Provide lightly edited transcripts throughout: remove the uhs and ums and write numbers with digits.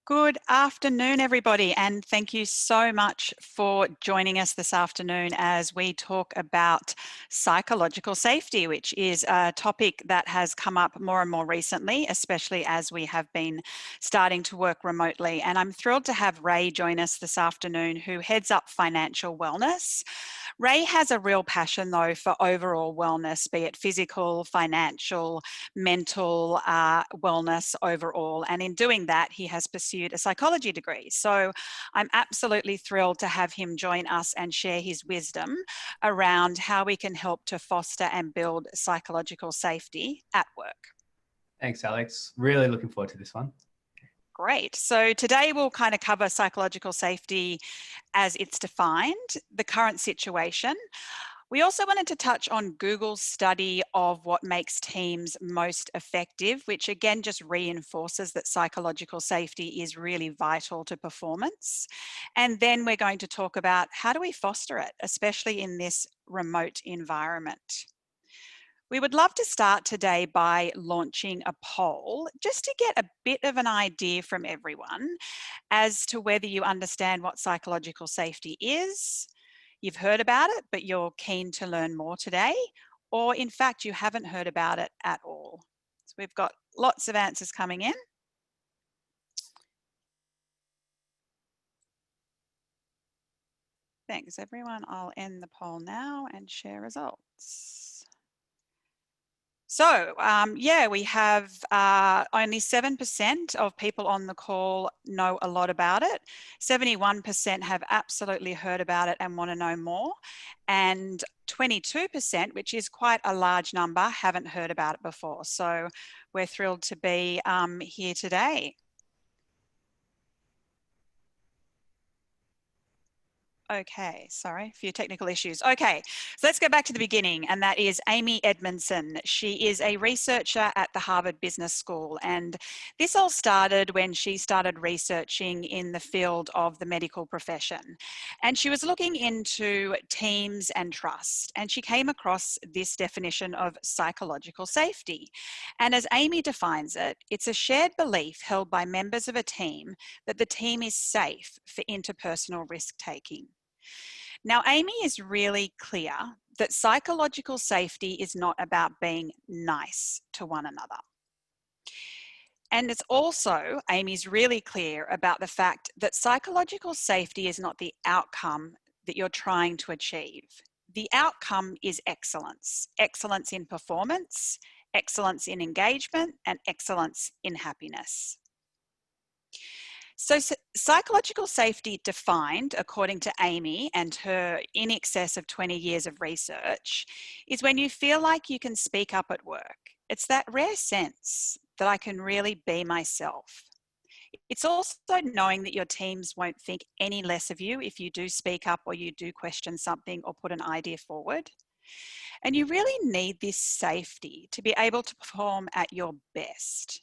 Good afternoon, everybody, and thank you so much for joining us this afternoon as we talk about psychological safety, which is a topic that has come up more and more recently, especially as we have been starting to work remotely. And I'm thrilled to have Ray join us this afternoon, who heads up financial wellness. Ray has a real passion, though, for overall wellness, be it physical, financial, mental wellness overall. And in doing that, he has pursued a psychology degree. So I'm absolutely thrilled to have him join us and share his wisdom around how we can help to foster and build psychological safety at work. Thanks, Alex. Really looking forward to this one. Great. So today we'll kind of cover psychological safety as it's defined, the current situation. We also wanted to touch on Google's study of what makes teams most effective, which again just reinforces that psychological safety is really vital to performance. And then we're going to talk about how do we foster it, especially in this remote environment. We would love to start today by launching a poll just to get a bit of an idea from everyone as to whether you understand what psychological safety is. You've heard about it, but you're keen to learn more today, or in fact, you haven't heard about it at all. So we've got lots of answers coming in. Thanks, everyone. I'll end the poll now and share results. So, yeah, we have only 7% of people on the call know a lot about it. 71% have absolutely heard about it and want to know more. And 22%, which is quite a large number, haven't heard about it before. So we're thrilled to be here today. Okay, sorry, a few technical issues. Okay, so let's go back to the beginning, and that is Amy Edmondson. She is a researcher at the Harvard Business School, and this all started when she started researching in the field of the medical profession. And she was looking into teams and trust, and she came across this definition of psychological safety. And as Amy defines it, it's a shared belief held by members of a team that the team is safe for interpersonal risk-taking. Now, Amy is really clear that psychological safety is not about being nice to one another. And it's also, Amy's really clear about the fact that psychological safety is not the outcome that you're trying to achieve. The outcome is excellence, excellence in performance, excellence in engagement, and excellence in happiness. So psychological safety defined, according to Amy and her in excess of 20 years of research, is when you feel like you can speak up at work. It's that rare sense that I can really be myself. It's also knowing that your teams won't think any less of you if you do speak up or you do question something or put an idea forward. And you really need this safety to be able to perform at your best.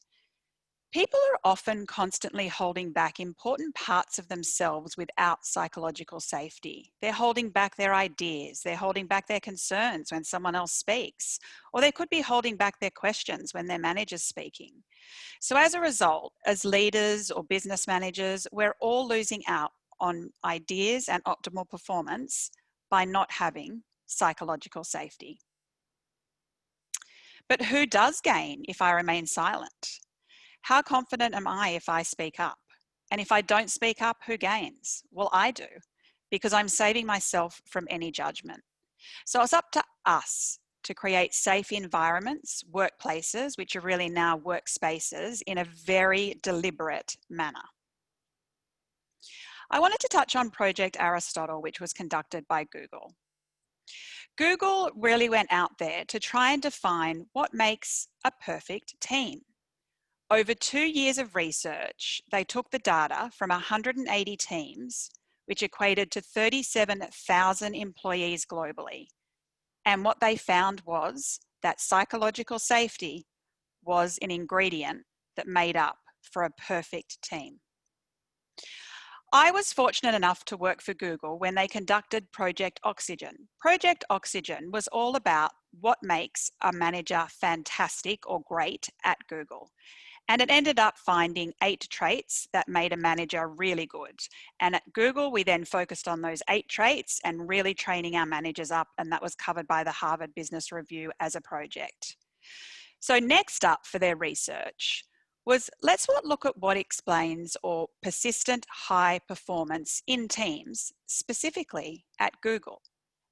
People are often constantly holding back important parts of themselves without psychological safety. They're holding back their ideas, they're holding back their concerns when someone else speaks, or they could be holding back their questions when their manager's speaking. So as a result, as leaders or business managers, we're all losing out on ideas and optimal performance by not having psychological safety. But who does gain if I remain silent? How confident am I if I speak up? And if I don't speak up, who gains? Well, I do, because I'm saving myself from any judgment. So it's up to us to create safe environments, workplaces, which are really now workspaces, in a very deliberate manner. I wanted to touch on Project Aristotle, which was conducted by Google. Google really went out there to try and define what makes a perfect team. Over 2 years of research, they took the data from 180 teams, which equated to 37,000 employees globally. And what they found was that psychological safety was an ingredient that made up for a perfect team. I was fortunate enough to work for Google when they conducted Project Oxygen. Project Oxygen was all about what makes a manager fantastic or great at Google. And it ended up finding 8 traits that made a manager really good. And at Google, we then focused on those 8 traits and really training our managers up. And that was covered by the Harvard Business Review as a project. So next up for their research was, let's look at what explains or persistent high performance in teams, specifically at Google.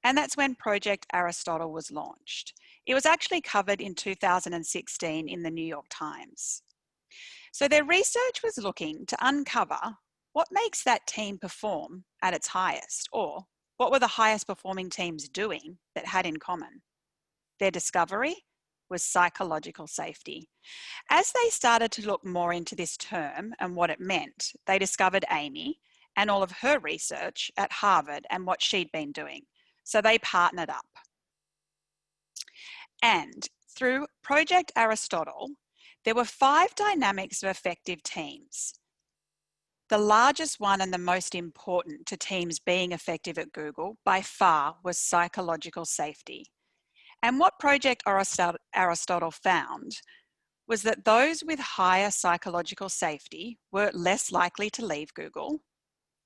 And that's when Project Aristotle was launched. It was actually covered in 2016 in the New York Times. So their research was looking to uncover what makes that team perform at its highest, or what were the highest performing teams doing that had in common. Their discovery was psychological safety. As they started to look more into this term and what it meant, they discovered Amy and all of her research at Harvard and what she'd been doing. So they partnered up. And through Project Aristotle, there were 5 dynamics of effective teams. The largest one and the most important to teams being effective at Google by far was psychological safety. And what Project Aristotle found was that those with higher psychological safety were less likely to leave Google.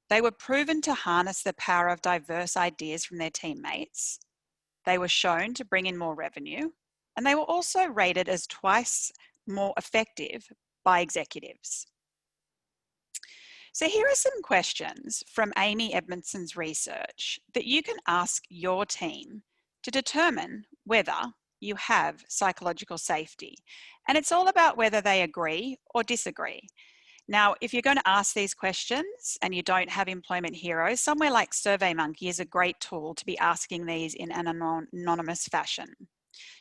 They were proven to harness the power of diverse ideas from their teammates. They were shown to bring in more revenue, and they were also rated as twice more effective by executives. So here are some questions from Amy Edmondson's research that you can ask your team to determine whether you have psychological safety. And it's all about whether they agree or disagree. Now, if you're going to ask these questions and you don't have employment heroes, somewhere like SurveyMonkey is a great tool to be asking these in an anonymous fashion.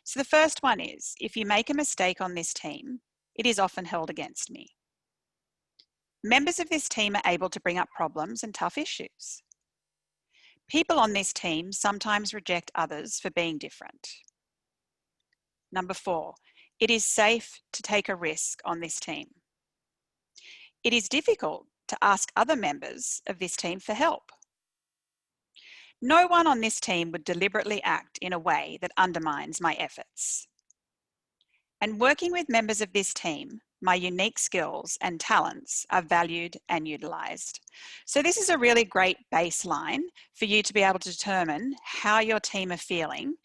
So the first one is, if you make a mistake on this team, it is often held against me. Members of this team are able to bring up problems and tough issues. People on this team sometimes reject others for being different. Number 4, it is safe to take a risk on this team. It is difficult to ask other members of this team for help. No one on this team would deliberately act in a way that undermines my efforts. And working with members of this team, my unique skills and talents are valued and utilised. So this is a really great baseline for you to be able to determine how your team are feeling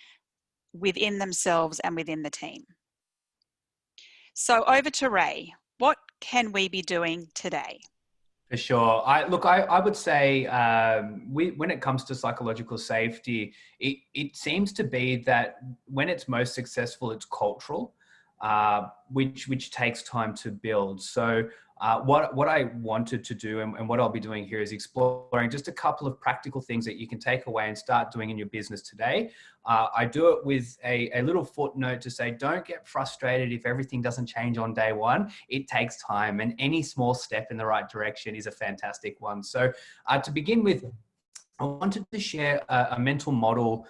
within themselves and within the team. So over to Ray. What can we be doing today? For sure. I would say when it comes to psychological safety, it seems to be that when it's most successful, it's cultural, which takes time to build. So what I wanted to do and what I'll be doing here is exploring just a couple of practical things that you can take away and start doing in your business today. I do it with a little footnote to say, don't get frustrated if everything doesn't change on day one. It takes time, and any small step in the right direction is a fantastic one. So to begin with, I wanted to share a mental model,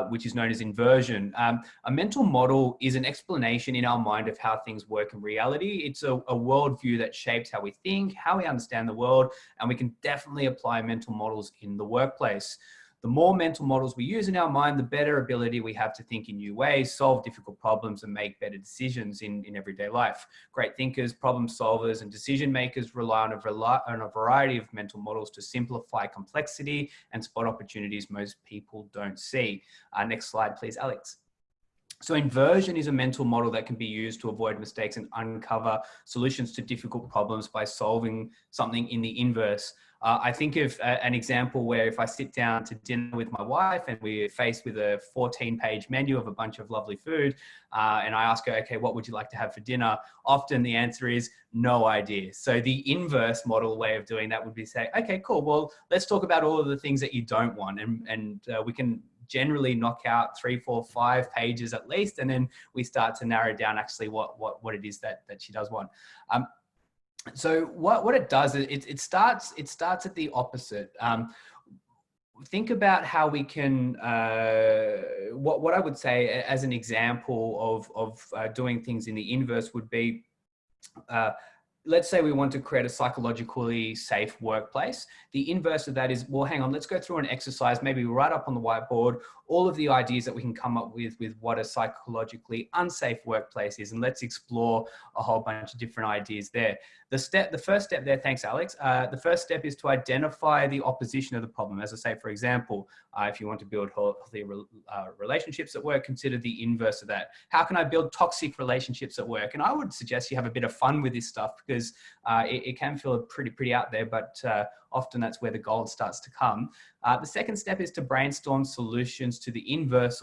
which is known as inversion. A mental model is an explanation in our mind of how things work in reality. It's a worldview that shapes how we think, how we understand the world, and we can definitely apply mental models in the workplace. The more mental models we use in our mind, the better ability we have to think in new ways, solve difficult problems, and make better decisions in everyday life. Great thinkers, problem solvers, and decision makers rely on a variety of mental models to simplify complexity and spot opportunities most people don't see. Next slide, please, Alex. So inversion is a mental model that can be used to avoid mistakes and uncover solutions to difficult problems by solving something in the inverse. I think of an example where if I sit down to dinner with my wife and we're faced with a 14-page menu of a bunch of lovely food, and I ask her, okay, what would you like to have for dinner? Often the answer is no idea. So the inverse model way of doing that would be say, okay, cool. Well, let's talk about all of the things that you don't want, and we can generally knock out 3, 4, 5 pages at least, and then we start to narrow down actually what it is that she does want. So what it does is it starts at the opposite. Think about how we can, what I would say as an example of doing things in the inverse would be, let's say we want to create a psychologically safe workplace. The inverse of that is, well, hang on, let's go through an exercise, maybe right up on the whiteboard, all of the ideas that we can come up with what a psychologically unsafe workplace is. And let's explore a whole bunch of different ideas there. The first step there, thanks, Alex. The first step is to identify the opposition of the problem. As I say, for example, if you want to build healthy relationships at work, consider the inverse of that. How can I build toxic relationships at work? And I would suggest you have a bit of fun with this stuff, because it can feel pretty out there, but often that's where the gold starts to come. The second step is to brainstorm solutions to the inverse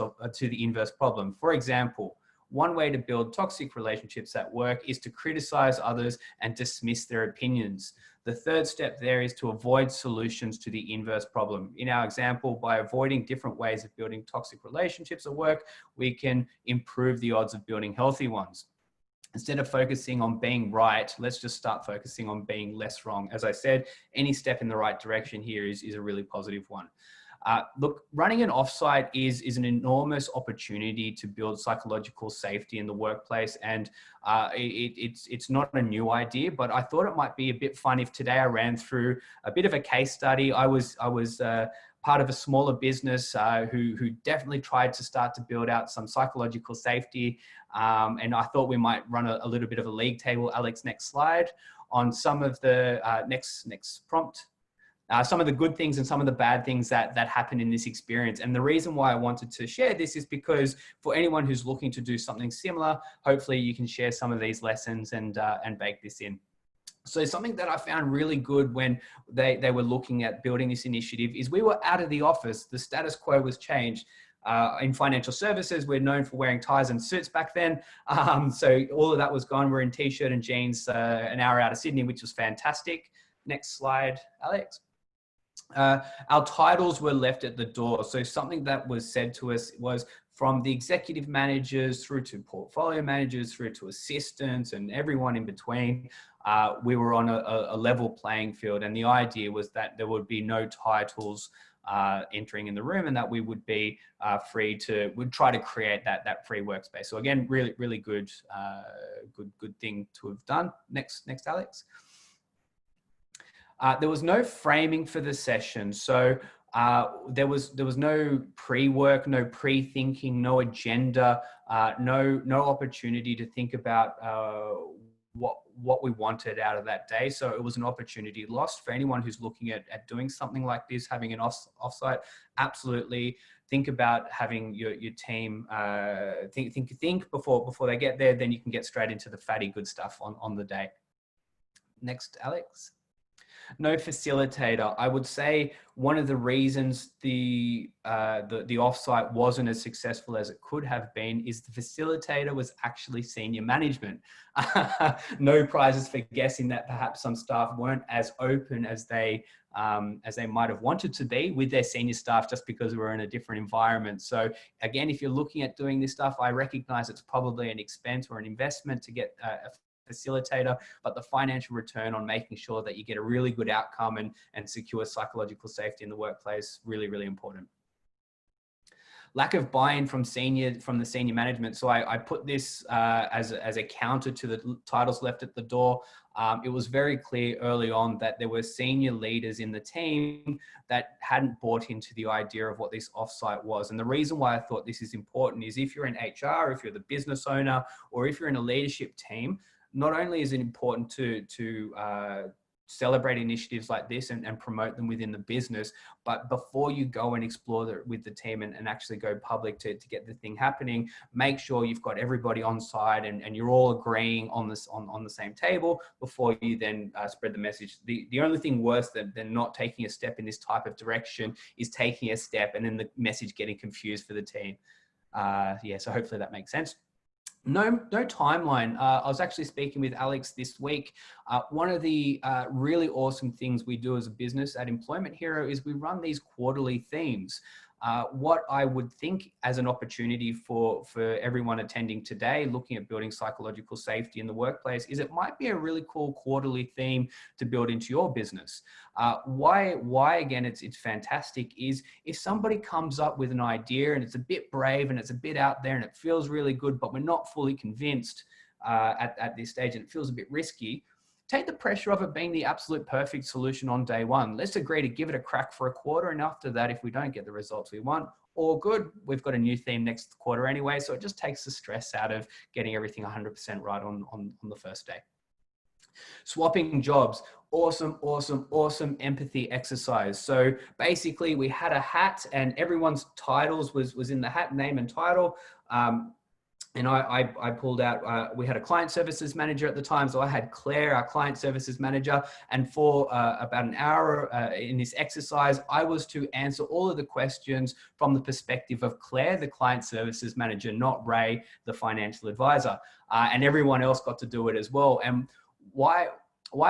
problem. For example, one way to build toxic relationships at work is to criticize others and dismiss their opinions. The third step there is to avoid solutions to the inverse problem. In our example, by avoiding different ways of building toxic relationships at work, we can improve the odds of building healthy ones. Instead of focusing on being right, let's just start focusing on being less wrong. As I said, any step in the right direction here is a really positive one. Look, running an offsite is an enormous opportunity to build psychological safety in the workplace, and it's not a new idea, but I thought it might be a bit fun if today I ran through a bit of a case study. I was part of a smaller business who definitely tried to start to build out some psychological safety, and I thought we might run a little bit of a league table. Alex, next slide, on some of the next prompt. Some of the good things and some of the bad things that happened in this experience. And the reason why I wanted to share this is because for anyone who's looking to do something similar, hopefully you can share some of these lessons and bake this in. So something that I found really good when they were looking at building this initiative is we were out of the office. The status quo was changed. In financial services, we're known for wearing ties and suits back then. So all of that was gone. We're in t-shirt and jeans an hour out of Sydney, which was fantastic. Next slide, Alex. Our titles were left at the door. So something that was said to us was, from the executive managers through to portfolio managers, through to assistants and everyone in between, we were on a level playing field. And the idea was that there would be no titles entering in the room, and that we would be we'd try to create that free workspace. So again, really good thing to have done. Next, Alex. There was no framing for the session. So there was no pre-work, no pre-thinking, no agenda, no opportunity to think about what we wanted out of that day. So it was an opportunity lost for anyone who's looking at doing something like this, having an offsite. Absolutely think about having your team think before they get there. Then you can get straight into the fatty good stuff on the day. Next, Alex. No facilitator. I would say one of the reasons the offsite wasn't as successful as it could have been is the facilitator was actually senior management. No prizes for guessing that perhaps some staff weren't as open as they might have wanted to be with their senior staff, just because we're in a different environment. So again, if you're looking at doing this stuff, I recognize it's probably an expense or an investment to get a facilitator, but the financial return on making sure that you get a really good outcome and secure psychological safety in the workplace, really important. Lack of buy-in from the senior management. So I put this as a counter to the titles left at the door. It was very clear early on that there were senior leaders in the team that hadn't bought into the idea of what this offsite was. And the reason why I thought this is important is, if you're in HR, if you're the business owner, or if you're in a leadership team, not only is it important to celebrate initiatives like this and promote them within the business, but before you go and explore with the team and actually go public to get the thing happening, make sure you've got everybody on side and you're all agreeing on the same table before you then spread the message. The only thing worse than not taking a step in this type of direction is taking a step and then the message getting confused for the team. Yeah, so hopefully that makes sense. No timeline. I was actually speaking with Alex this week. One of the really awesome things we do as a business at Employment Hero is we run these quarterly themes. What I would think as an opportunity for everyone attending today, looking at building psychological safety in the workplace, is it might be a really cool quarterly theme to build into your business. Why again, it's fantastic is if somebody comes up with an idea and it's a bit brave and it's a bit out there and it feels really good, but we're not fully convinced at this stage and it feels a bit risky, take the pressure of it being the absolute perfect solution on day one. Let's agree to give it a crack for a quarter, and after that, if we don't get the results we want, all good. We've got a new theme next quarter anyway. So it just takes the stress out of getting everything 100% right on the first day. Swapping jobs. Awesome empathy exercise. So basically we had a hat and everyone's titles was in the hat, name and title. And I pulled out, we had a client services manager at the time. So I had Claire, our client services manager. And for about an hour in this exercise, I was to answer all of the questions from the perspective of Claire, the client services manager, not Ray, the financial advisor. And everyone else got to do it as well. And why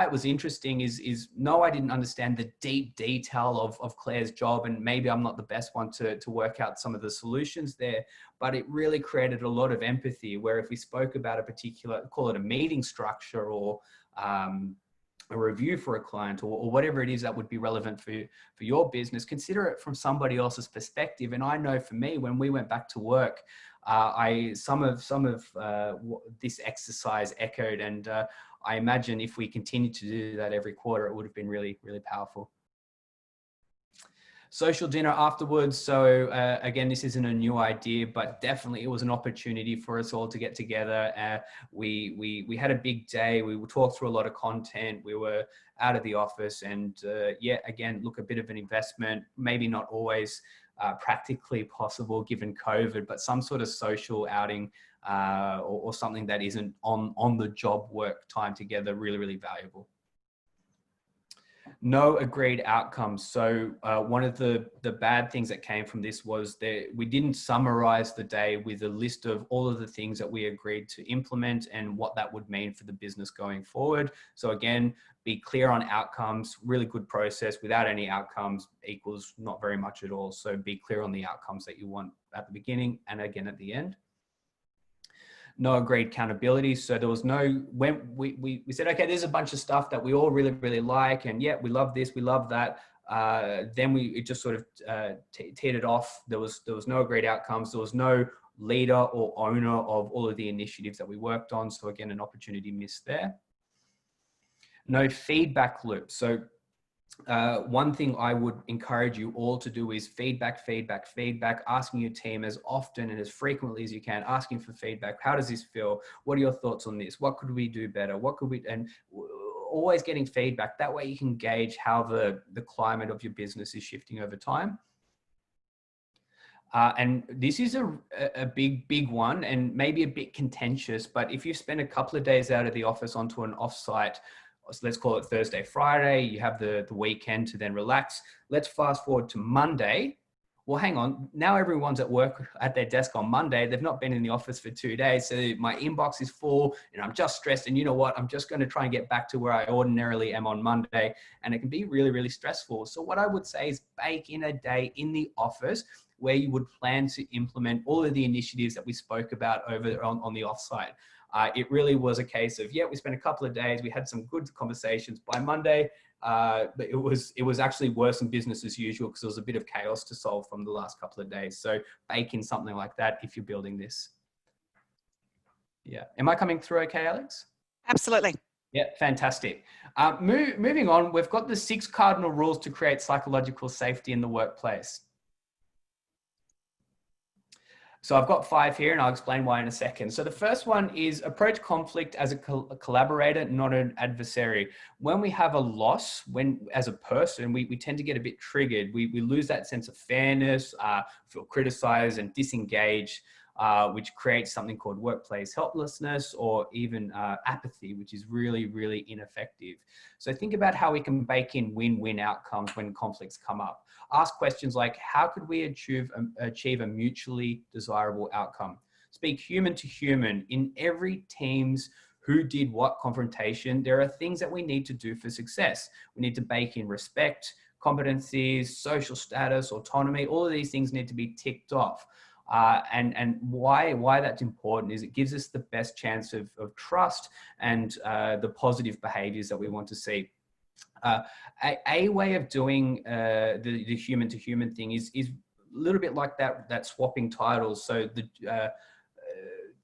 it was interesting is no, I didn't understand the deep detail of Claire's job, and maybe I'm not the best one to work out some of the solutions there, but it really created a lot of empathy where if we spoke about a particular, call it a meeting structure or a review for a client or whatever it is that would be relevant for your business, consider it from somebody else's perspective. And I know for me, when we went back to work, some of this exercise echoed, and I imagine if we continued to do that every quarter, it would have been really, really powerful. Social dinner afterwards. So again, this isn't a new idea, but definitely it was an opportunity for us all to get together. We had a big day. We talked through a lot of content. We were out of the office, and yeah, again, look, a bit of an investment, maybe not always practically possible given COVID, but some sort of social outing or something that isn't on the job work time together, really, really valuable. No agreed outcomes. So one of the bad things that came from this was that we didn't summarize the day with a list of all of the things that we agreed to implement and what that would mean for the business going forward. So again, be clear on outcomes, really good process. Without any outcomes equals not very much at all. So be clear on the outcomes that you want at the beginning and again at the end. No agreed accountability. So there was no, when we said, okay, there's a bunch of stuff that we all really, really like. And yeah, we love this, we love that. Then it just sort of teared it off. There was no agreed outcomes. There was no leader or owner of all of the initiatives that we worked on. So again, an opportunity missed there. No feedback loop. So one thing I would encourage you all to do is feedback, asking your team as often and as frequently as you can, asking for feedback. How does this feel? What are your thoughts on this? What could we do better? What could we, and always getting feedback. That way you can gauge how the climate of your business is shifting over time. And this is a big one and maybe a bit contentious, but if you spend a couple of days out of the office onto an offsite, so let's call it Thursday, Friday, you have the weekend to then relax. Let's fast forward to Monday. Well, hang on. Now everyone's at work at their desk on Monday. They've not been in the office for 2 days. So my inbox is full and I'm just stressed. And you know what? I'm just going to try and get back to where I ordinarily am on Monday. And it can be really, really stressful. So what I would say is bake in a day in the office where you would plan to implement all of the initiatives that we spoke about over on the offsite. It really was a case of, yeah, we spent a couple of days, we had some good conversations. By Monday, but it was actually worse than business as usual because there was a bit of chaos to solve from the last couple of days. So bake in something like that if you're building this. Yeah. Am I coming through okay, Alex? Absolutely. Yeah, fantastic. Moving on, we've got the 6 cardinal rules to create psychological safety in the workplace. So I've got 5 here and I'll explain why in a second. So the first one is approach conflict as a collaborator, not an adversary. When we have a loss, as a person, we tend to get a bit triggered. We lose that sense of fairness, feel criticized and disengaged, which creates something called workplace helplessness or even apathy, which is really, really ineffective. So think about how we can bake in win-win outcomes when conflicts come up. Ask questions like, how could we achieve a mutually desirable outcome? Speak human to human. In every team's who did what confrontation, there are things that we need to do for success. We need to bake in respect, competencies, social status, autonomy. All of these things need to be ticked off. And why that's important is it gives us the best chance of trust and the positive behaviors that we want to see. A way of doing the human to human thing is a little bit like that swapping titles. So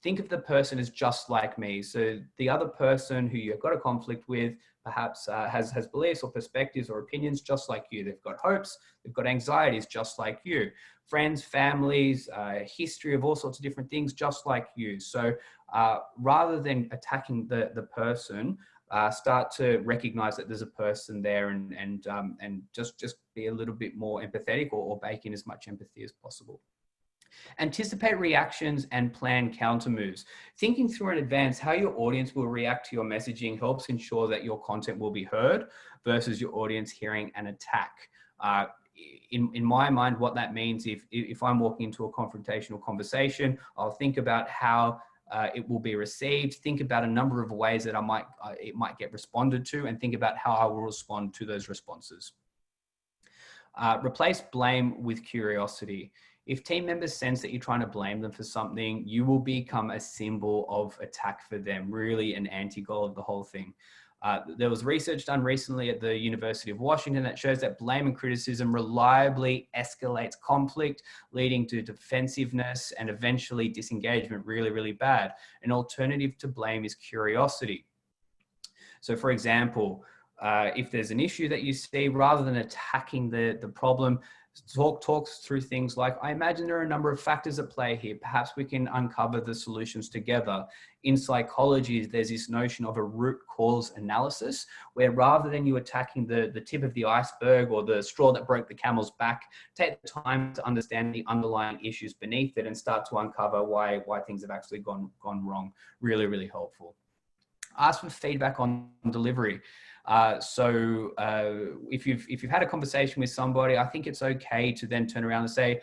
think of the person as just like me. So the other person who you've got a conflict with, perhaps has beliefs or perspectives or opinions just like you. They've got hopes, they've got anxieties just like you. Friends, families, history of all sorts of different things just like you. So rather than attacking the person, start to recognize that there's a person there, and just be a little bit more empathetic, or bake in as much empathy as possible. Anticipate reactions and plan counter moves. Thinking through in advance how your audience will react to your messaging helps ensure that your content will be heard versus your audience hearing an attack. In my mind, what that means, if I'm walking into a confrontational conversation, I'll think about how it will be received, think about a number of ways that it might get responded to, and think about how I will respond to those responses. Replace blame with curiosity. If team members sense that you're trying to blame them for something, you will become a symbol of attack for them, really an anti-goal of the whole thing. There was research done recently at the University of Washington that shows that blame and criticism reliably escalates conflict, leading to defensiveness and eventually disengagement, really, really bad. An alternative to blame is curiosity. So for example, if there's an issue that you see, rather than attacking the problem, talks through things like, I imagine there are a number of factors at play here. Perhaps we can uncover the solutions together. In psychology, there's this notion of a root cause analysis, where rather than you attacking the tip of the iceberg or the straw that broke the camel's back, take the time to understand the underlying issues beneath it and start to uncover why things have actually gone wrong. Really, really helpful. Ask for feedback on delivery. If you've had a conversation with somebody, I think it's okay to then turn around and say,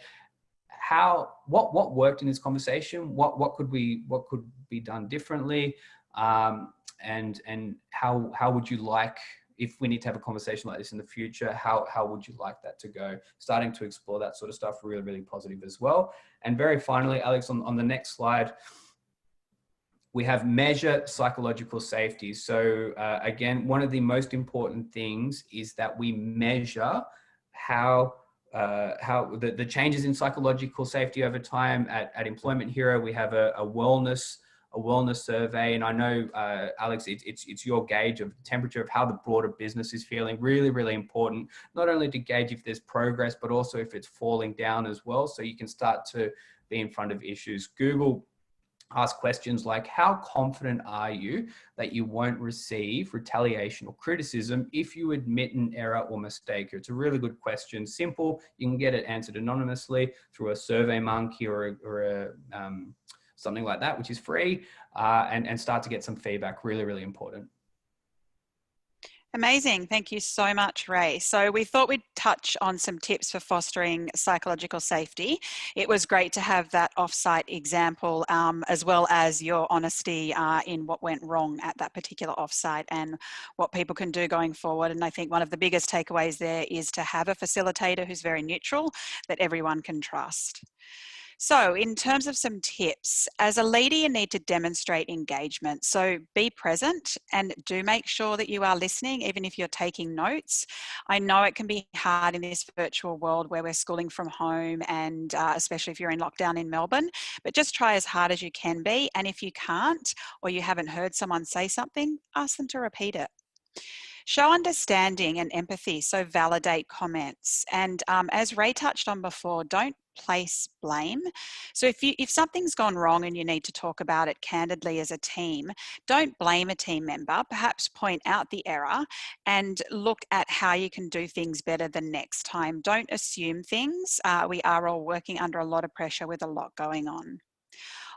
what worked in this conversation? What could be done differently? And how would you like, if we need to have a conversation like this in the future, how would you like that to go? Starting to explore that sort of stuff, really, really positive as well. And very finally, Alex, on the next slide, we have measure psychological safety. So again, one of the most important things is that we measure how the changes in psychological safety over time. At Employment Hero, we have a wellness survey, and I know Alex, it's your gauge of the temperature of how the broader business is feeling. Really, really important, not only to gauge if there's progress, but also if it's falling down as well, so you can start to be in front of issues. Google. Ask questions like, how confident are you that you won't receive retaliation or criticism if you admit an error or mistake? It's a really good question. Simple. You can get it answered anonymously through a Survey Monkey or something like that, which is free, and start to get some feedback. Really, really important. Amazing. Thank you so much, Ray. So we thought we'd touch on some tips for fostering psychological safety. It was great to have that offsite example, as well as your honesty in what went wrong at that particular offsite and what people can do going forward. And I think one of the biggest takeaways there is to have a facilitator who's very neutral, that everyone can trust. So in terms of some tips, as a leader, you need to demonstrate engagement. So be present and do make sure that you are listening, even if you're taking notes. I know it can be hard in this virtual world where we're schooling from home, and especially if you're in lockdown in Melbourne, but just try as hard as you can be. And if you can't, or you haven't heard someone say something, ask them to repeat it. Show understanding and empathy, so validate comments. And as Ray touched on before, don't place blame. So if something's gone wrong and you need to talk about it candidly as a team, don't blame a team member. Perhaps point out the error and look at how you can do things better the next time. Don't assume things. We are all working under a lot of pressure with a lot going on.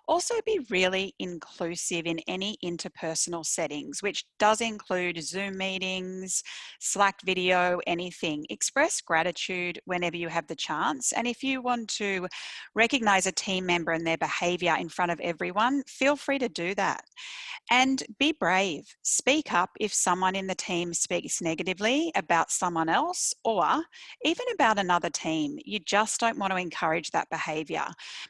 Also be really inclusive in any interpersonal settings, which does include Zoom meetings, Slack video, anything. Express gratitude whenever you have the chance. And if you want to recognize a team member and their behavior in front of everyone, feel free to do that. And be brave. Speak up if someone in the team speaks negatively about someone else or even about another team. You just don't want to encourage that behavior.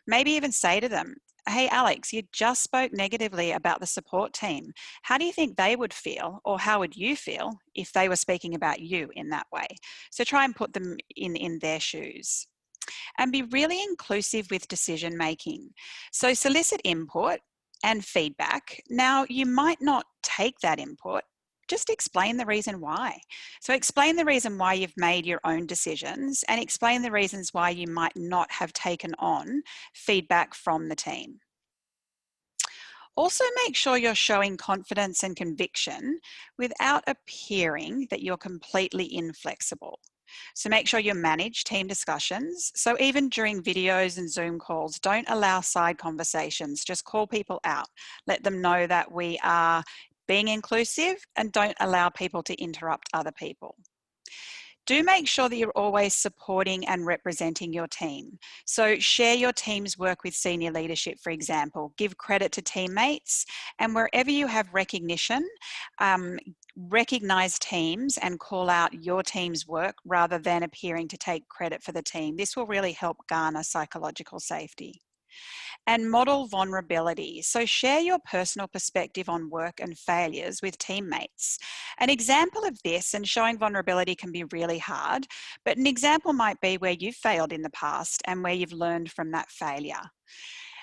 Maybe even say to them, hey, Alex, you just spoke negatively about the support team. How do you think they would feel, or how would you feel if they were speaking about you in that way? So try and put them in their shoes. And be really inclusive with decision making. So solicit input and feedback. Now, you might not take that input, just explain the reason why. So explain the reason why you've made your own decisions and explain the reasons why you might not have taken on feedback from the team. Also, make sure you're showing confidence and conviction without appearing that you're completely inflexible. So make sure you manage team discussions. So even during videos and Zoom calls, don't allow side conversations. Just call people out. Let them know that we are being inclusive and don't allow people to interrupt other people. Do make sure that you're always supporting and representing your team. So share your team's work with senior leadership, for example, give credit to teammates, and wherever you have recognition, recognize teams and call out your team's work rather than appearing to take credit for the team. This will really help garner psychological safety. And model vulnerability. So share your personal perspective on work and failures with teammates. An example of this, and showing vulnerability can be really hard, but an example might be where you've failed in the past and where you've learned from that failure.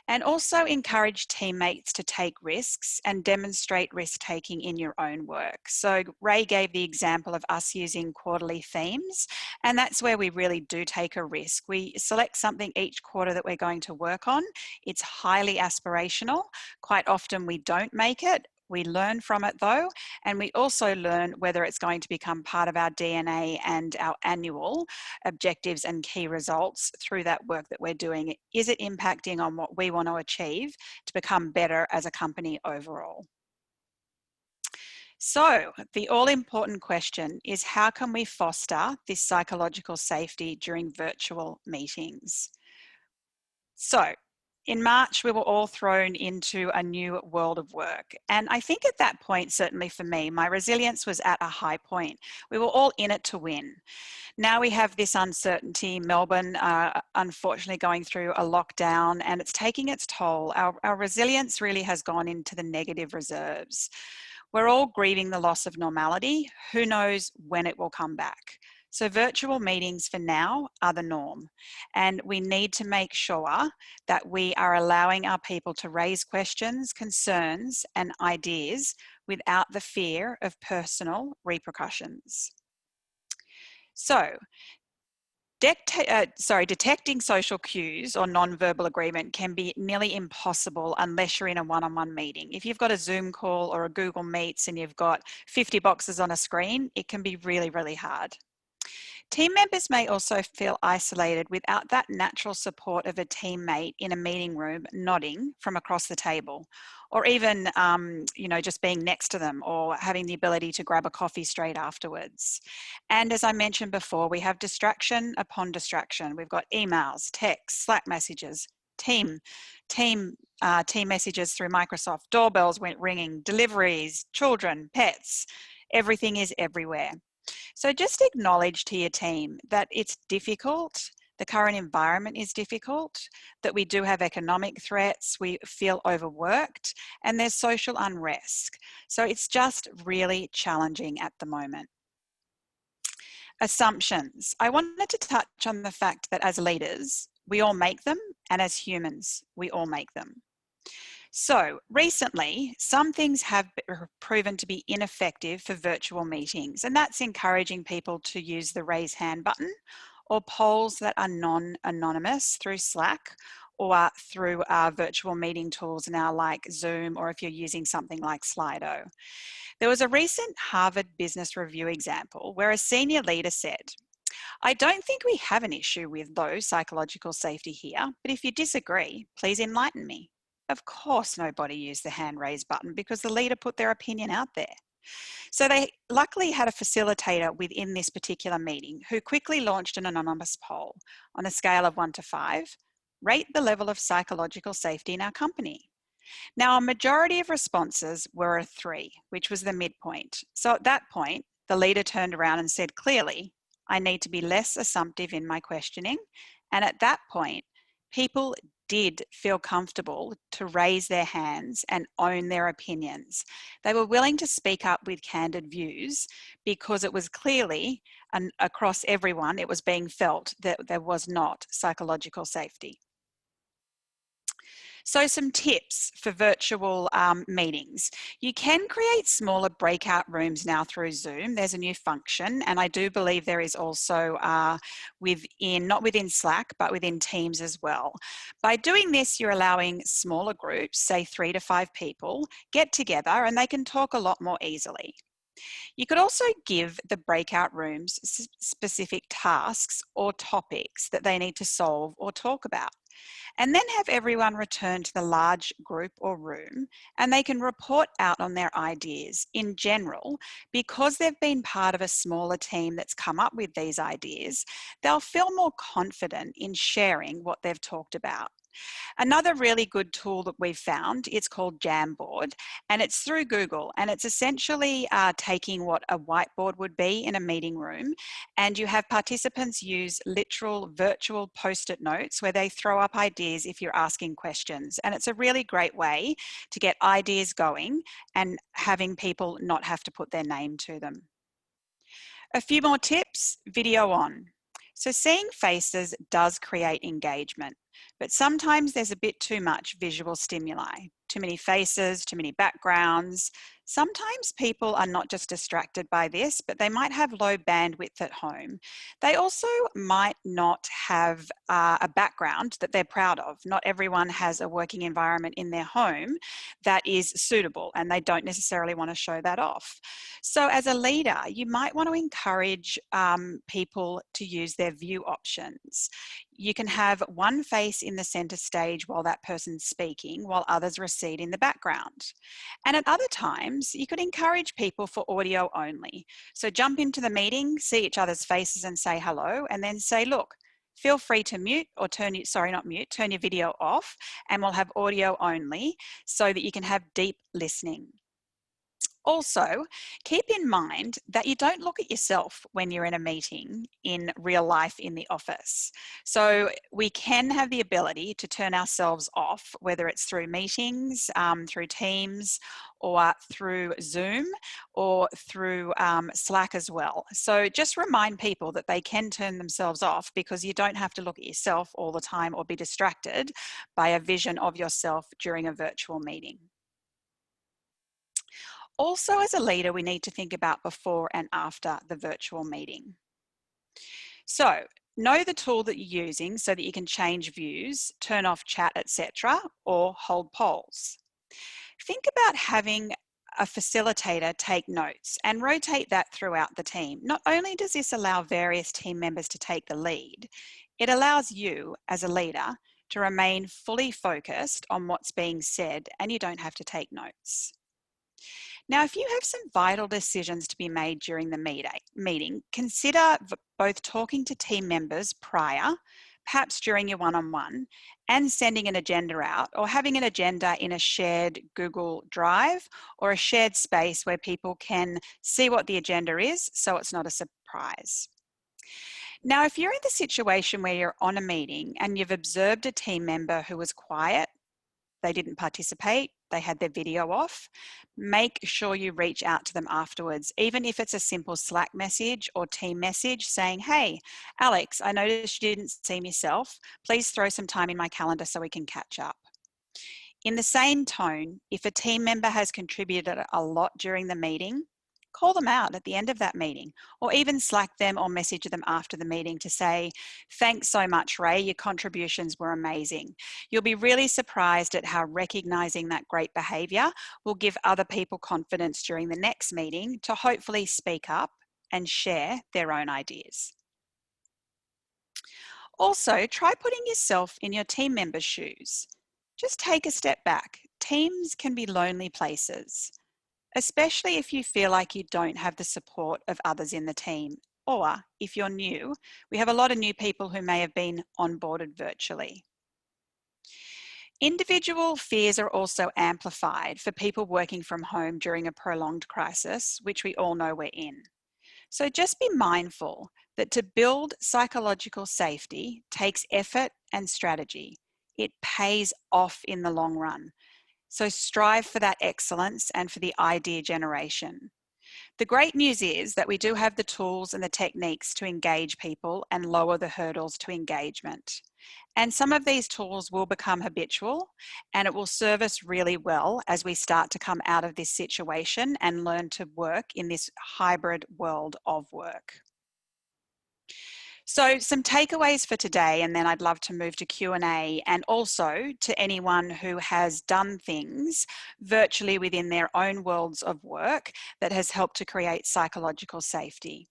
And also encourage teammates to take risks and demonstrate risk taking in your own work. So Ray gave the example of us using quarterly themes, and that's where we really do take a risk. We select something each quarter that we're going to work on. It's highly aspirational. Quite often we don't make it. We learn from it though, and we also learn whether it's going to become part of our DNA and our annual objectives and key results through that work that we're doing. Is it impacting on what we want to achieve to become better as a company overall? So the all-important question is, how can we foster this psychological safety during virtual meetings? So in March, we were all thrown into a new world of work. And I think at that point, certainly for me, my resilience was at a high point. We were all in it to win. Now we have this uncertainty. Melbourne, unfortunately, going through a lockdown, and it's taking its toll. Our resilience really has gone into the negative reserves. We're all grieving the loss of normality. Who knows when it will come back? So virtual meetings for now are the norm, and we need to make sure that we are allowing our people to raise questions, concerns, and ideas without the fear of personal repercussions. So, detecting social cues or non-verbal agreement can be nearly impossible unless you're in a one-on-one meeting. If you've got a Zoom call or a Google Meets and you've got 50 boxes on a screen, it can be really, really hard. Team members may also feel isolated without that natural support of a teammate in a meeting room nodding from across the table, or even just being next to them or having the ability to grab a coffee straight afterwards. And as I mentioned before, we have distraction upon distraction. We've got emails, texts, Slack messages, team messages through Microsoft, doorbells went ringing, deliveries, children, pets, everything is everywhere. So just acknowledge to your team that it's difficult, the current environment is difficult, that we do have economic threats, we feel overworked, and there's social unrest. So it's just really challenging at the moment. Assumptions. I wanted to touch on the fact that as leaders, we all make them, and as humans, we all make them. So recently, some things have proven to be ineffective for virtual meetings, and that's encouraging people to use the raise hand button or polls that are non-anonymous through Slack or through virtual meeting tools now like Zoom, or if you're using something like Slido. There was a recent Harvard Business Review example where a senior leader said, "I don't think we have an issue with low psychological safety here, but if you disagree, please enlighten me." Of course, nobody used the hand raise button because the leader put their opinion out there. So they luckily had a facilitator within this particular meeting who quickly launched an anonymous poll on a scale of 1 to 5, rate the level of psychological safety in our company. Now, a majority of responses were a 3, which was the midpoint. So at that point, the leader turned around and said clearly, "I need to be less assumptive in my questioning." And at that point, people did feel comfortable to raise their hands and own their opinions. They were willing to speak up with candid views because it was clearly, and across everyone, it was being felt that there was not psychological safety. So some tips for virtual meetings. You can create smaller breakout rooms now through Zoom. There's a new function, and I do believe there is also not within Slack, but within Teams as well. By doing this, you're allowing smaller groups, say 3 to 5 people, get together and they can talk a lot more easily. You could also give the breakout rooms specific tasks or topics that they need to solve or talk about, and then have everyone return to the large group or room, and they can report out on their ideas. In general, because they've been part of a smaller team that's come up with these ideas, they'll feel more confident in sharing what they've talked about. Another really good tool that we've found, it's called Jamboard, and it's through Google, and it's essentially taking what a whiteboard would be in a meeting room, and you have participants use literal virtual post-it notes where they throw up ideas if you're asking questions, and it's a really great way to get ideas going and having people not have to put their name to them. A few more tips, video on. So seeing faces does create engagement, but sometimes there's a bit too much visual stimuli, too many faces, too many backgrounds. Sometimes people are not just distracted by this, but they might have low bandwidth at home. They also might not have a background that they're proud of. Not everyone has a working environment in their home that is suitable, and they don't necessarily want to show that off. So as a leader, you might want to encourage people to use their view options. You can have one face in the center stage while that person's speaking, while others recede in the background. And at other times, you could encourage people for audio only. So jump into the meeting, see each other's faces and say hello, and then say, look, feel free to mute or turn your video off, and we'll have audio only so that you can have deep listening. Also, keep in mind that you don't look at yourself when you're in a meeting in real life in the office. So we can have the ability to turn ourselves off, whether it's through meetings, through Teams, or through Zoom, or through Slack as well. So just remind people that they can turn themselves off, because you don't have to look at yourself all the time or be distracted by a vision of yourself during a virtual meeting. Also, as a leader, we need to think about before and after the virtual meeting. So, know the tool that you're using so that you can change views, turn off chat, etc., or hold polls. Think about having a facilitator take notes and rotate that throughout the team. Not only does this allow various team members to take the lead, it allows you as a leader to remain fully focused on what's being said, and you don't have to take notes. Now, if you have some vital decisions to be made during the meeting, consider both talking to team members prior, perhaps during your one-on-one, and sending an agenda out, or having an agenda in a shared Google Drive or a shared space where people can see what the agenda is, so it's not a surprise. Now, if you're in the situation where you're on a meeting and you've observed a team member who was quiet, they didn't participate, they had their video off, make sure you reach out to them afterwards, even if it's a simple Slack message or team message saying, hey, Alex, I noticed you didn't see yourself. Please throw some time in my calendar so we can catch up. In the same tone, if a team member has contributed a lot during the meeting, call them out at the end of that meeting, or even Slack them or message them after the meeting to say, thanks so much, Ray, your contributions were amazing. You'll be really surprised at how recognizing that great behavior will give other people confidence during the next meeting to hopefully speak up and share their own ideas. Also, try putting yourself in your team member's shoes. Just take a step back. Teams can be lonely places, especially if you feel like you don't have the support of others in the team. Or if you're new, we have a lot of new people who may have been onboarded virtually. Individual fears are also amplified for people working from home during a prolonged crisis, which we all know we're in. So just be mindful that to build psychological safety takes effort and strategy. It pays off in the long run. So strive for that excellence and for the idea generation. The great news is that we do have the tools and the techniques to engage people and lower the hurdles to engagement. And some of these tools will become habitual, and it will serve us really well as we start to come out of this situation and learn to work in this hybrid world of work. So some takeaways for today, and then I'd love to move to Q&A, and also to anyone who has done things virtually within their own worlds of work that has helped to create psychological safety.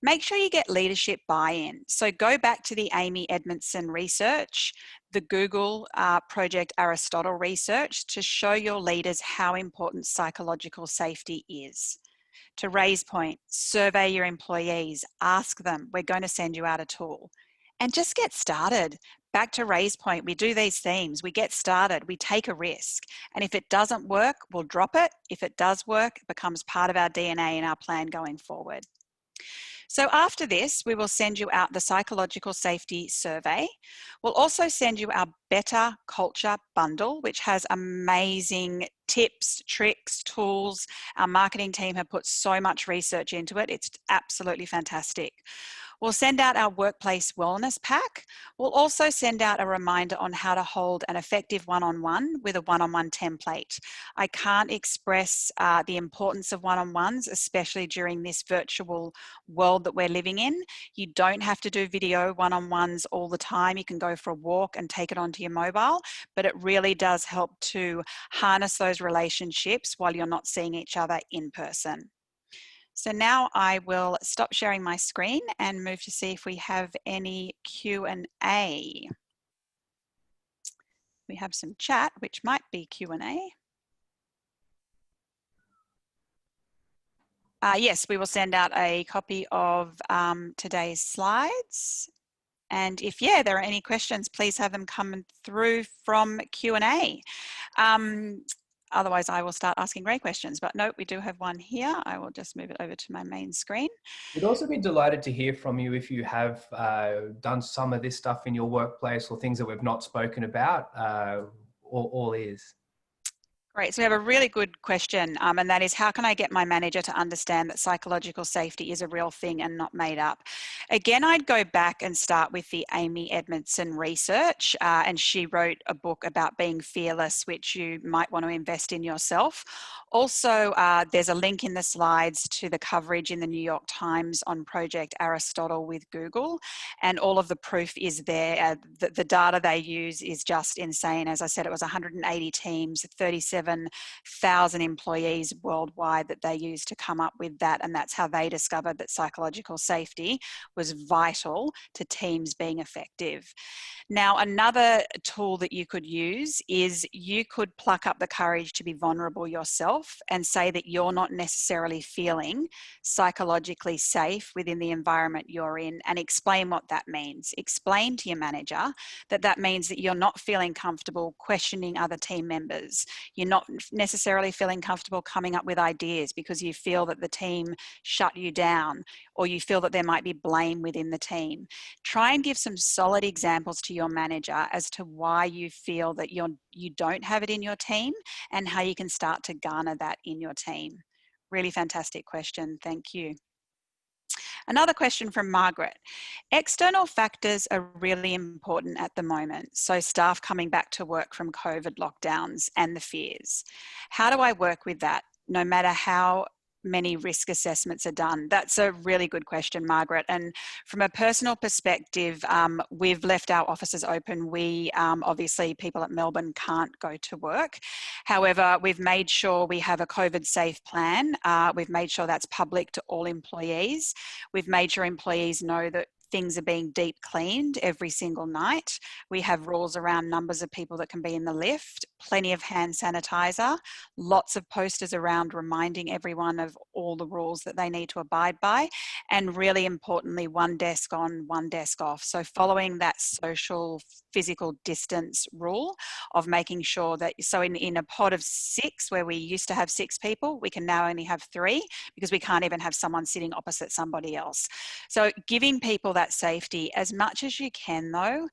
Make sure you get leadership buy-in. So go back to the Amy Edmondson research, the Google Project Aristotle research to show your leaders how important psychological safety is. To raise point, survey your employees, ask them, we're going to send you out a tool. And just get started. Back to raise point, we do these themes, we get started, we take a risk. And if it doesn't work, we'll drop it. If it does work, it becomes part of our DNA and our plan going forward. So after this, we will send you out the psychological safety survey. We'll also send you our Better Culture bundle, which has amazing tips, tricks, tools. Our marketing team have put so much research into it. It's absolutely fantastic. We'll send out our workplace wellness pack. We'll also send out a reminder on how to hold an effective one-on-one with a one-on-one template. I can't express the importance of one-on-ones, especially during this virtual world that we're living in. You don't have to do video one-on-ones all the time. You can go for a walk and take it onto your mobile, but it really does help to harness those relationships while you're not seeing each other in person. So now I will stop sharing my screen and move to see if we have any Q&A. We have some chat, which might be Q&A. Yes, we will send out a copy of today's slides. And if, there are any questions, please have them come through from Q&A. Otherwise, I will start asking Ray questions. But no, we do have one here. I will just move it over to my main screen. We'd also be delighted to hear from you if you have done some of this stuff in your workplace or things that we've not spoken about. All ears. Great. So we have a really good question, and that is, how can I get my manager to understand that psychological safety is a real thing and not made up? Again, I'd go back and start with the Amy Edmondson research, and she wrote a book about being fearless, which you might want to invest in yourself. Also, there's a link in the slides to the coverage in the New York Times on Project Aristotle with Google, and all of the proof is there. The data they use is just insane. As I said, it was 180 teams, 37,000 employees worldwide that they used to come up with that, and that's how they discovered that psychological safety was vital to teams being effective. Now, another tool that you could use is you could pluck up the courage to be vulnerable yourself and say that you're not necessarily feeling psychologically safe within the environment you're in, and explain what that means. Explain to your manager that that means that you're not feeling comfortable questioning other team members. You're not necessarily feeling comfortable coming up with ideas because you feel that the team shut you down, or you feel that there might be blame within the team. Try and give some solid examples to your manager as to why you feel that you don't have it in your team and how you can start to garner that in your team. Really fantastic question. Thank you. Another question from Margaret. External factors are really important at the moment. So staff coming back to work from COVID lockdowns and the fears. How do I work with that, no matter how many risk assessments are done? That's a really good question, Margaret. And from a personal perspective, we've left our offices open. We obviously, people at Melbourne can't go to work. However, we've made sure we have a COVID safe plan. We've made sure that's public to all employees. We've made sure employees know that things are being deep cleaned every single night. We have rules around numbers of people that can be in the lift, plenty of hand sanitizer, lots of posters around reminding everyone of all the rules that they need to abide by, and really importantly, one desk on, one desk off. So following that social physical distance rule of making sure that, so in a pod of 6 where we used to have 6 people, we can now only have 3 because we can't even have someone sitting opposite somebody else. So giving people that safety as much as you can, though,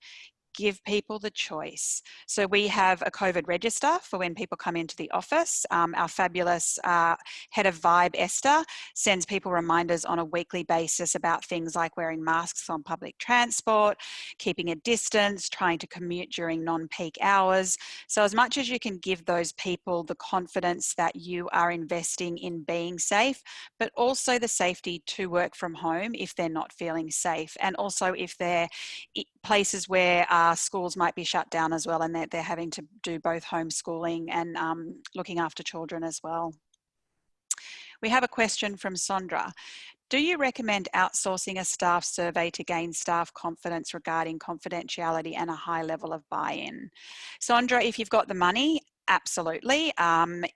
give people the choice. So we have a COVID register for when people come into the office. Our fabulous head of Vibe, Esther, sends people reminders on a weekly basis about things like wearing masks on public transport, keeping a distance, trying to commute during non-peak hours. So as much as you can give those people the confidence that you are investing in being safe, but also the safety to work from home if they're not feeling safe, and also if they're places where schools might be shut down as well, and they're having to do both homeschooling and looking after children as well. We have a question from Sondra. Do you recommend outsourcing a staff survey to gain staff confidence regarding confidentiality and a high level of buy-in? Sondra, if you've got the money, absolutely.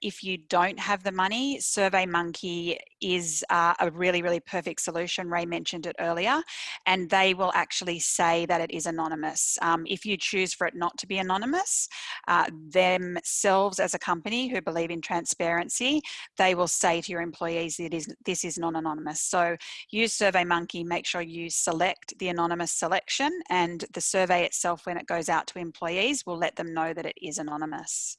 If you don't have the money, SurveyMonkey is a really, really perfect solution. Ray mentioned it earlier, and they will actually say that it is anonymous. If you choose for it not to be anonymous, themselves as a company who believe in transparency, they will say to your employees that this is non-anonymous. So use SurveyMonkey, make sure you select the anonymous selection, and the survey itself, when it goes out to employees, will let them know that it is anonymous.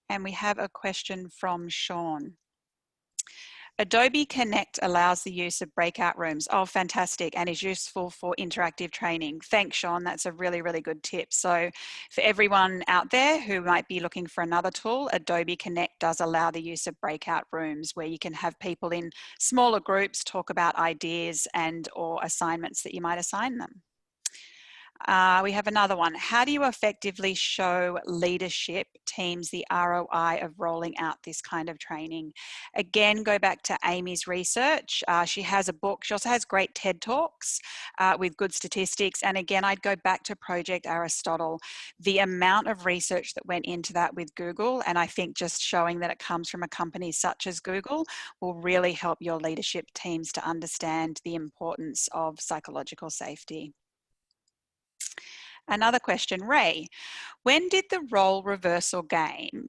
And we have a question from Sean. Adobe Connect allows the use of breakout rooms. Oh, fantastic, and is useful for interactive training. Thanks, Sean. That's a really, really good tip. So for everyone out there who might be looking for another tool, Adobe Connect does allow the use of breakout rooms where you can have people in smaller groups talk about ideas and or assignments that you might assign them. We have another one. How do you effectively show leadership teams the ROI of rolling out this kind of training? Again, go back to Amy's research. She has a book. She also has great TED Talks with good statistics. And again, I'd go back to Project Aristotle. The amount of research that went into that with Google, and I think just showing that it comes from a company such as Google will really help your leadership teams to understand the importance of psychological safety. Another question, Ray, when you did the role reversal game,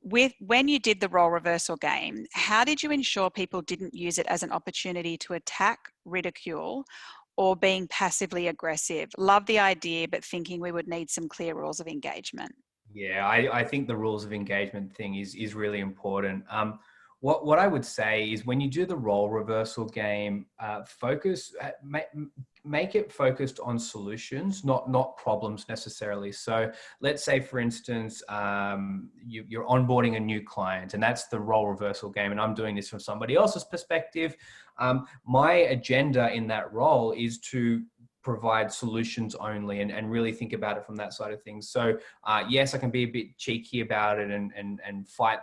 how did you ensure people didn't use it as an opportunity to attack, ridicule, or being passively aggressive? Love the idea, but thinking we would need some clear rules of engagement. Yeah, I think the rules of engagement thing is really important. What I would say is when you do the role reversal game, make it focused on solutions, not problems necessarily. So let's say, for instance, you're onboarding a new client, and that's the role reversal game, and I'm doing this from somebody else's perspective. My agenda in that role is to provide solutions only and really think about it from that side of things. So yes, I can be a bit cheeky about it and fight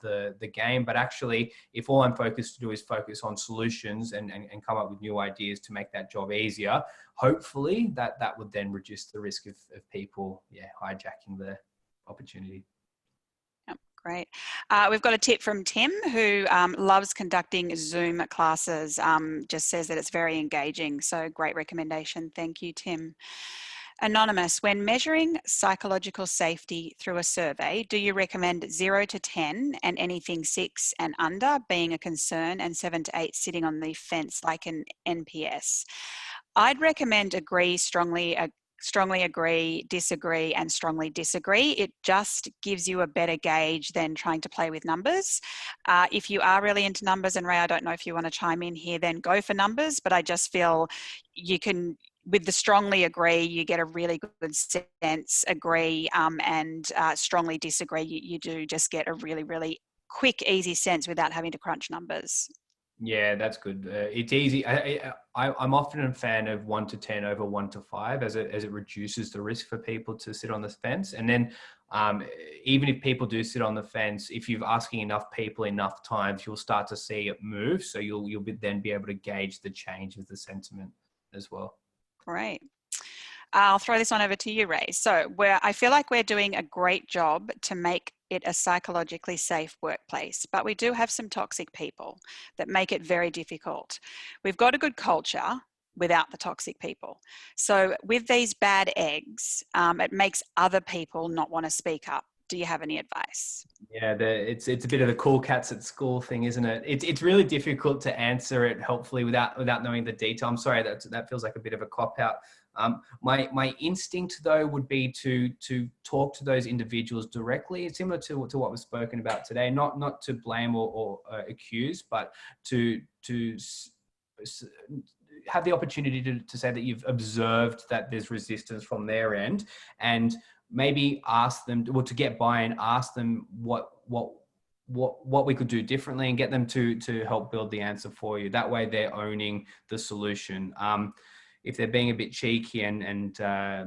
the game, but actually if all I'm focused to do is focus on solutions and come up with new ideas to make that job easier, hopefully that would then reduce the risk of people hijacking the opportunity. Great. We've got a tip from Tim, who loves conducting Zoom classes, just says that it's very engaging. So great recommendation. Thank you, Tim. Anonymous, when measuring psychological safety through a survey, do you recommend 0 to 10 and anything 6 and under being a concern and 7 to 8 sitting on the fence like an NPS? I'd recommend agree, strongly agree, disagree, and strongly disagree. It just gives you a better gauge than trying to play with numbers. If you are really into numbers, and Ray, I don't know if you want to chime in here, then go for numbers, but I just feel you can, with the strongly agree, you get a really good sense, agree, and strongly disagree, you do just get a really, really quick, easy sense without having to crunch numbers. Yeah, that's good. It's easy. I'm often a fan of 1 to 10 over 1 to 5 as it reduces the risk for people to sit on the fence. And then even if people do sit on the fence, if you're asking enough people enough times, you'll start to see it move. So you'll then be able to gauge the change of the sentiment as well. Great. I'll throw this one over to you, Ray. So I feel like we're doing a great job to make it a psychologically safe workplace, but we do have some toxic people that make it very difficult. We've got a good culture without the toxic people. So with these bad eggs, it makes other people not want to speak up. Do you have any advice? Yeah, it's a bit of the cool cats at school thing, isn't it? It's really difficult to answer it helpfully without knowing the detail. I'm sorry, that feels like a bit of a cop out. My instinct though would be to talk to those individuals directly, similar to what we've spoken about today. Not to blame or accuse, but to have the opportunity to say that you've observed that there's resistance from their end, and maybe ask them, well, to get buy-in, ask them what we could do differently, and get them to help build the answer for you. That way they're owning the solution. If they're being a bit cheeky and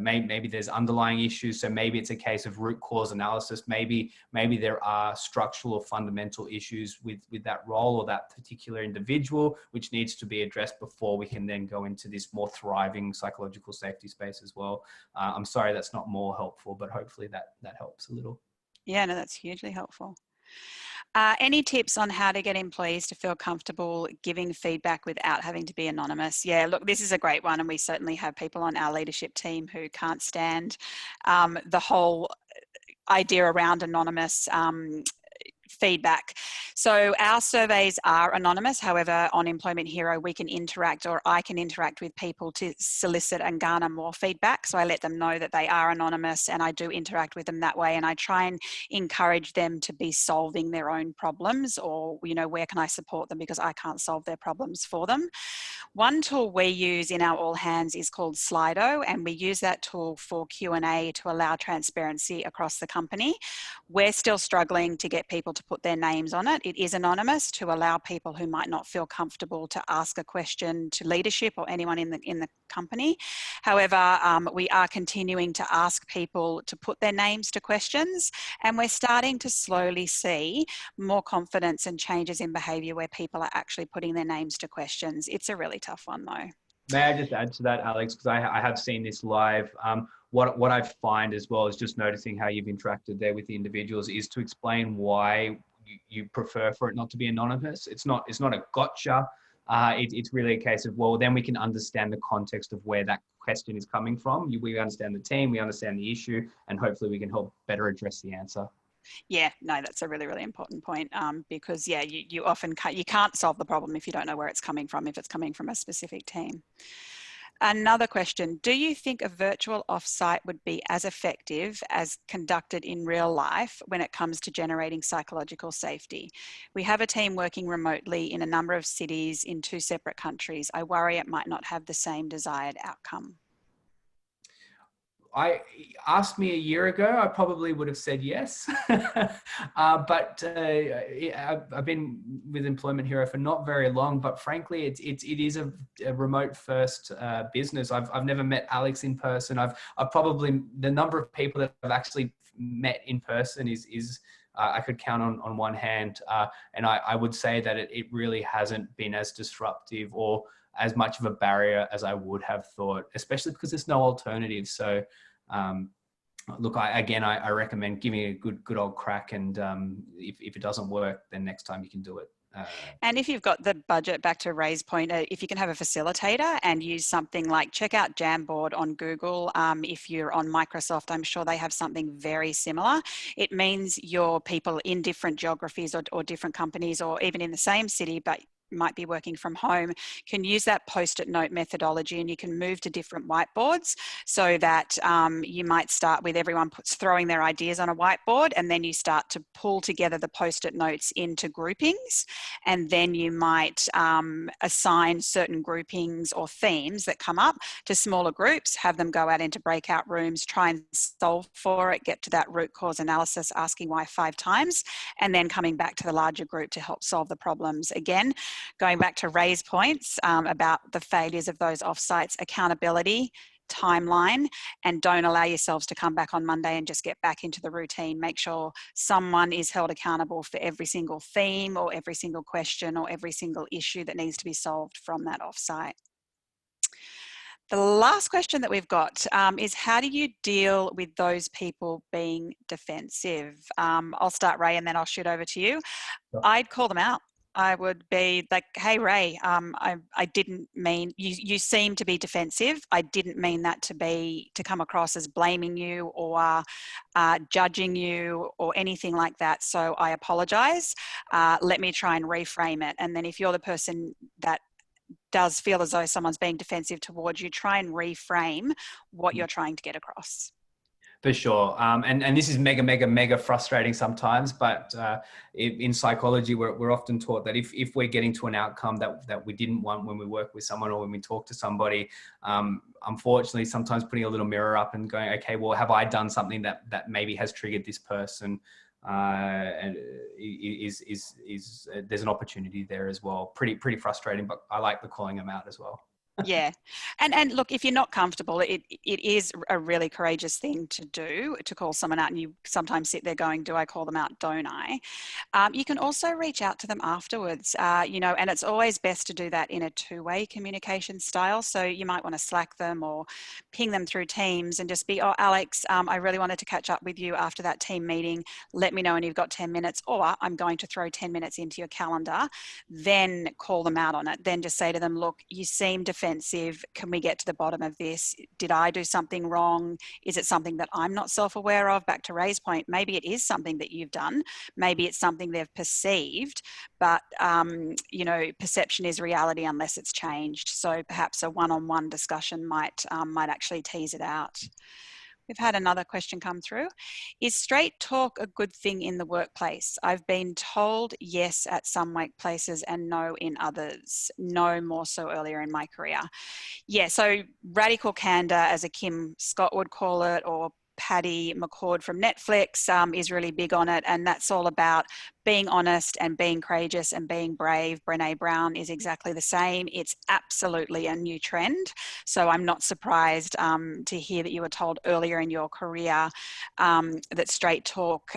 maybe there's underlying issues, so maybe it's a case of root cause analysis, maybe there are structural or fundamental issues with that role or that particular individual, which needs to be addressed before we can then go into this more thriving psychological safety space as well. I'm sorry that's not more helpful, but hopefully that helps a little. Yeah, no, that's hugely helpful. Any tips on how to get employees to feel comfortable giving feedback without having to be anonymous? Yeah, look, this is a great one, and we certainly have people on our leadership team who can't stand the whole idea around anonymous feedback. So our surveys are anonymous. However, on Employment Hero, we can interact, or I can interact with people to solicit and garner more feedback. So I let them know that they are anonymous, and I do interact with them that way. And I try and encourage them to be solving their own problems, or, you know, where can I support them, because I can't solve their problems for them. One tool we use in our all hands is called Slido, and we use that tool for Q&A to allow transparency across the company. We're still struggling to get people to put their names on it. It is anonymous to allow people who might not feel comfortable to ask a question to leadership or anyone in the company. However, we are continuing to ask people to put their names to questions, and we're starting to slowly see more confidence and changes in behaviour where people are actually putting their names to questions. It's a really tough one though. May I just add to that, Alex, because I have seen this live. What I find as well is just noticing how you've interacted there with the individuals is to explain why you prefer for it not to be anonymous. It's not a gotcha. It's really a case of, well, then we can understand the context of where that question is coming from. We understand the team, we understand the issue, and hopefully we can help better address the answer. Yeah, no, that's a really, really important point, because yeah, you often can't solve the problem if you don't know where it's coming from, if it's coming from a specific team. Another question, do you think a virtual offsite would be as effective as conducted in real life when it comes to generating psychological safety? We have a team working remotely in a number of cities in 2 separate countries. I worry it might not have the same desired outcome. I asked me a year ago, I probably would have said yes. But I've been with Employment Hero for not very long, but frankly, it is a remote first business. I've never met Alex in person. I've probably, the number of people that I've actually met in person is I could count on one hand. And I would say that it really hasn't been as disruptive or as much of a barrier as I would have thought, especially because there's no alternative. So look, I recommend giving it a good old crack, and if it doesn't work, then next time you can do it. And if you've got the budget, back to Ray's point, if you can have a facilitator and use something like, check out Jamboard on Google. If you're on Microsoft, I'm sure they have something very similar. It means your people in different geographies or different companies, or even in the same city, but might be working from home, can use that post-it note methodology, and you can move to different whiteboards, so that you might start with everyone throwing their ideas on a whiteboard, and then you start to pull together the post-it notes into groupings, and then you might assign certain groupings or themes that come up to smaller groups, have them go out into breakout rooms, try and solve for it, get to that root cause analysis, asking why 5 times, and then coming back to the larger group to help solve the problems. Again, going back to Ray's points about the failures of those offsites, accountability, timeline, and don't allow yourselves to come back on Monday and just get back into the routine. Make sure someone is held accountable for every single theme or every single question or every single issue that needs to be solved from that offsite. The last question that we've got is, how do you deal with those people being defensive? I'll start, Ray, and then I'll shoot over to you. Sure. I'd call them out. I would be like, hey, Ray, I didn't mean, you seem to be defensive. I didn't mean that to come across as blaming you or judging you or anything like that. So I apologize. Let me try and reframe it. And then if you're the person that does feel as though someone's being defensive towards you, try and reframe what you're trying to get across. For sure. And this is mega frustrating sometimes, but in psychology, we're often taught that if we're getting to an outcome that we didn't want when we work with someone or when we talk to somebody, unfortunately, sometimes putting a little mirror up and going, okay, well, have I done something that maybe has triggered this person? And there's an opportunity there as well. Pretty frustrating, but I like the calling them out as well. Yeah. And look, if you're not comfortable, it is a really courageous thing to do, to call someone out, and you sometimes sit there going, do I call them out? Don't I? You can also reach out to them afterwards, and it's always best to do that in a two-way communication style. So you might want to Slack them or ping them through Teams and just be, oh, Alex, I really wanted to catch up with you after that team meeting. Let me know when you've got 10 minutes, or I'm going to throw 10 minutes into your calendar. Then call them out on it. Then just say to them, look, you seem defensive. Can we get to the bottom of this? Did I do something wrong? Is it something that I'm not self-aware of? Back to Ray's point, maybe it is something that you've done. Maybe it's something they've perceived, but perception is reality unless it's changed. So perhaps a one-on-one discussion might actually tease it out. We've had another question come through. Is straight talk a good thing in the workplace? I've been told yes at some workplaces and no in others. No, more so earlier in my career. Yeah, so radical candor, as a Kim Scott would call it, or Patty McCord from Netflix is really big on it. And that's all about being honest and being courageous and being brave. Brené Brown is exactly the same. It's absolutely a new trend. So I'm not surprised to hear that you were told earlier in your career that straight talk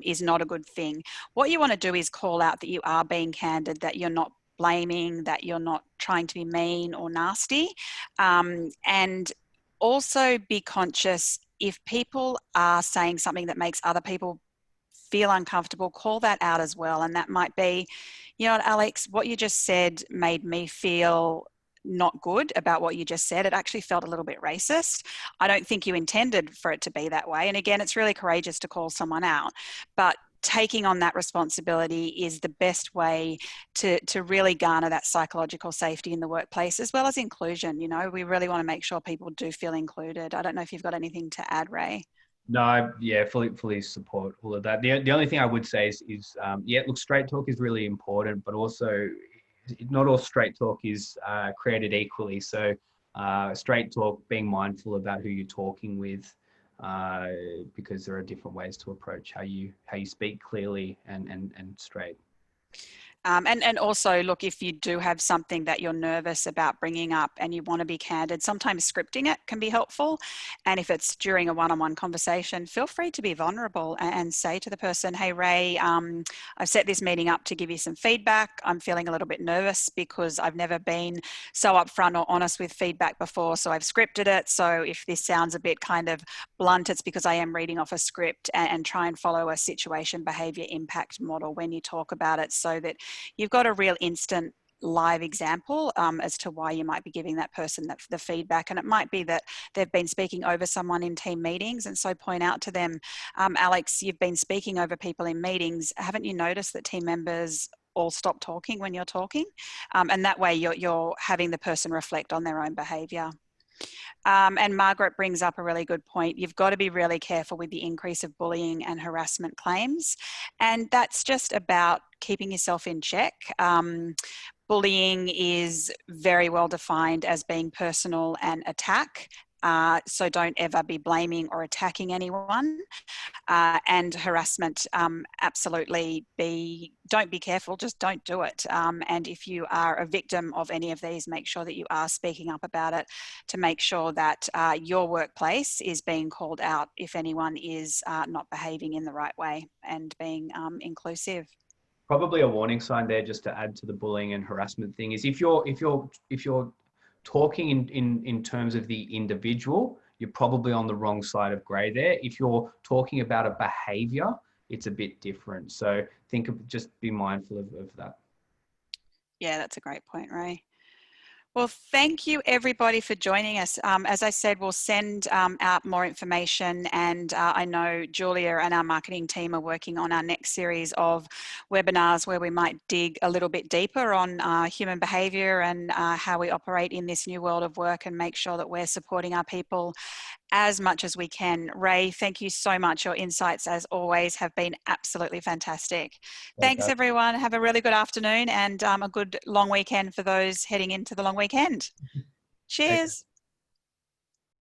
is not a good thing. What you want to do is call out that you are being candid, that you're not blaming, that you're not trying to be mean or nasty. And also be conscious if people are saying something that makes other people feel uncomfortable, call that out as well. And that might be, you know what, Alex, what you just said made me feel not good about what you just said. It actually felt a little bit racist. I don't think you intended for it to be that way. And again, it's really courageous to call someone out, but taking on that responsibility is the best way to really garner that psychological safety in the workplace, as well as inclusion. We really want to make sure people do feel included. I don't know if you've got anything to add, Ray. No, yeah, fully support all of that. The only thing I would say is look, straight talk is really important, but also not all straight talk is created equally. So straight talk, being mindful about who you're talking with, because there are different ways to approach how you speak clearly and straight. And also, look, if you do have something that you're nervous about bringing up and you want to be candid, sometimes scripting it can be helpful. And if it's during a one-on-one conversation, feel free to be vulnerable and say to the person, hey, Ray, I've set this meeting up to give you some feedback. I'm feeling a little bit nervous because I've never been so upfront or honest with feedback before. So I've scripted it. So if this sounds a bit kind of blunt, it's because I am reading off a script, and try and follow a situation behavior impact model when you talk about it, so that you've got a real instant live example as to why you might be giving that person the feedback. And it might be that they've been speaking over someone in team meetings, and so point out to them, Alex, you've been speaking over people in meetings. Haven't you noticed that team members all stop talking when you're talking? And that way you're having the person reflect on their own behavior. And Margaret brings up a really good point. You've got to be really careful with the increase of bullying and harassment claims. And that's just about keeping yourself in check. Bullying is very well defined as being personal and attack. So don't ever be blaming or attacking anyone. And harassment, absolutely don't be careful, just don't do it. And if you are a victim of any of these, make sure that you are speaking up about it to make sure that your workplace is being called out if anyone is not behaving in the right way and being inclusive. Probably a warning sign there, just to add to the bullying and harassment thing, is if you're talking in terms of the individual, you're probably on the wrong side of grey there. If you're talking about a behavior, it's a bit different. So just be mindful of that. Yeah, that's a great point, Ray. Well, thank you everybody for joining us. As I said, we'll send out more information, and I know Julia and our marketing team are working on our next series of webinars where we might dig a little bit deeper on human behavior and how we operate in this new world of work, and make sure that we're supporting our people as much as we can. Ray, thank you so much. Your insights, as always, have been absolutely fantastic. Thanks, everyone. Have a really good afternoon, and a good long weekend for those heading into the long weekend. Cheers.